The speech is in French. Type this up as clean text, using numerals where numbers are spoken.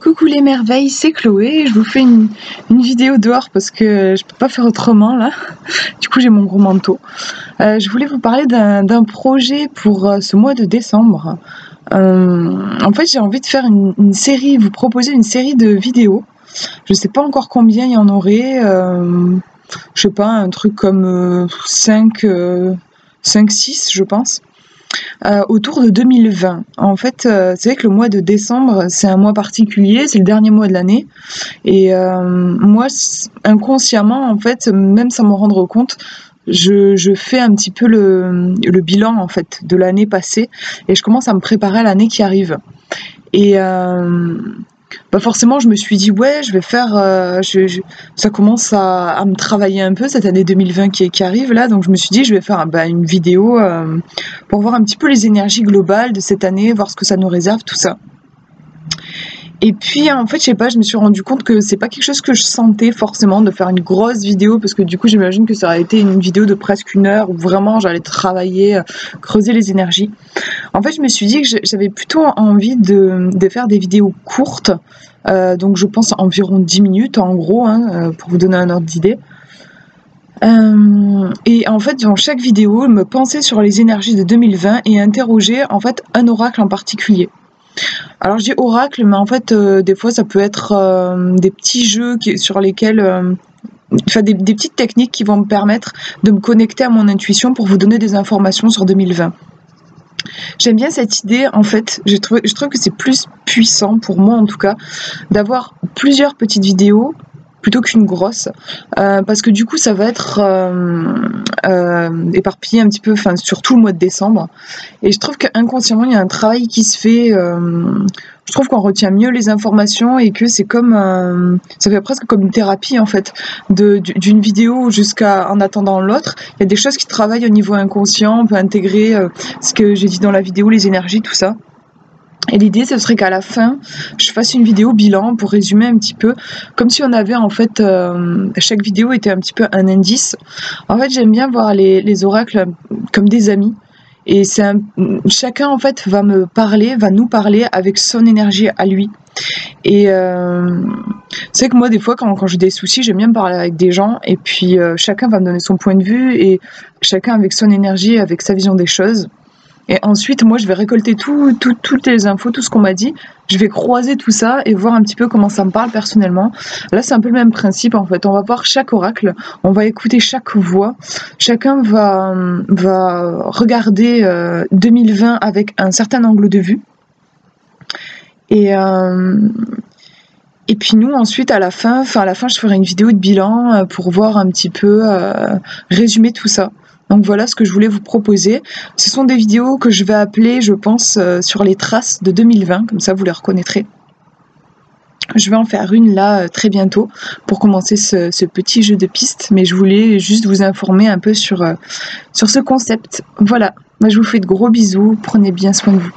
Coucou les merveilles, c'est Chloé. Je vous fais une vidéo dehors parce que je peux pas faire autrement là. Du coup, j'ai mon gros manteau. Je voulais vous parler d'un projet pour ce mois de décembre. En fait, j'ai envie de faire une série, vous proposer une série de vidéos. Je sais pas encore combien il y en aurait. Je sais pas, un truc comme 5, 6, je pense. Autour de 2020. En fait, c'est vrai que le mois de décembre, c'est un mois particulier, c'est le dernier mois de l'année. Et moi, inconsciemment, en fait, même sans m'en rendre compte, je fais un petit peu le bilan en fait de l'année passée et je commence à me préparer à l'année qui arrive. Et bah forcément, je me suis dit ouais, je vais faire. Ça commence à me travailler un peu cette année 2020 qui arrive là, donc je me suis dit je vais faire une vidéo pour voir un petit peu les énergies globales de cette année, voir ce que ça nous réserve, tout ça. Et puis en fait, je sais pas, je me suis rendu compte que c'est pas quelque chose que je sentais forcément de faire une grosse vidéo parce que du coup, j'imagine que ça aurait été une vidéo de presque 1 heure où vraiment j'allais travailler, creuser les énergies. En fait, je me suis dit que j'avais plutôt envie de faire des vidéos courtes, donc je pense environ 10 minutes en gros, hein, pour vous donner un ordre d'idée. Et en fait, dans chaque vidéo, me penser sur les énergies de 2020 et interroger en fait un oracle en particulier. Alors je dis oracle, mais en fait, des fois ça peut être des petits jeux sur lesquels, enfin des petites techniques qui vont me permettre de me connecter à mon intuition pour vous donner des informations sur 2020. J'aime bien cette idée, en fait, je trouve que c'est plus puissant, pour moi en tout cas, d'avoir plusieurs petites vidéos plutôt qu'une grosse, parce que du coup ça va être éparpillé un petit peu sur tout le mois de décembre. Et je trouve qu'inconsciemment il y a un travail qui se fait, je trouve qu'on retient mieux les informations et que c'est comme, ça fait presque comme une thérapie en fait, d'une vidéo jusqu'à en attendant l'autre. Il y a des choses qui travaillent au niveau inconscient, on peut intégrer ce que j'ai dit dans la vidéo, les énergies, tout ça. Et l'idée, ce serait qu'à la fin, je fasse une vidéo bilan pour résumer un petit peu, comme si on avait en fait, chaque vidéo était un petit peu un indice. En fait, j'aime bien voir les oracles comme des amis. Et chacun en fait va nous parler avec son énergie à lui. Et c'est vrai que moi, des fois, quand j'ai des soucis, j'aime bien me parler avec des gens. Et puis, chacun va me donner son point de vue et chacun avec son énergie, avec sa vision des choses. Et ensuite, moi, je vais récolter toutes les infos, tout ce qu'on m'a dit. Je vais croiser tout ça et voir un petit peu comment ça me parle personnellement. Là, c'est un peu le même principe, en fait. On va voir chaque oracle, on va écouter chaque voix. Chacun va regarder 2020 avec un certain angle de vue. Et puis nous, ensuite, à la fin, je ferai une vidéo de bilan pour voir un petit peu, résumer tout ça. Donc voilà ce que je voulais vous proposer. Ce sont des vidéos que je vais appeler, je pense, sur les traces de 2020, comme ça vous les reconnaîtrez. Je vais en faire une là très bientôt pour commencer ce petit jeu de pistes, mais je voulais juste vous informer un peu sur ce concept. Voilà, moi je vous fais de gros bisous, prenez bien soin de vous.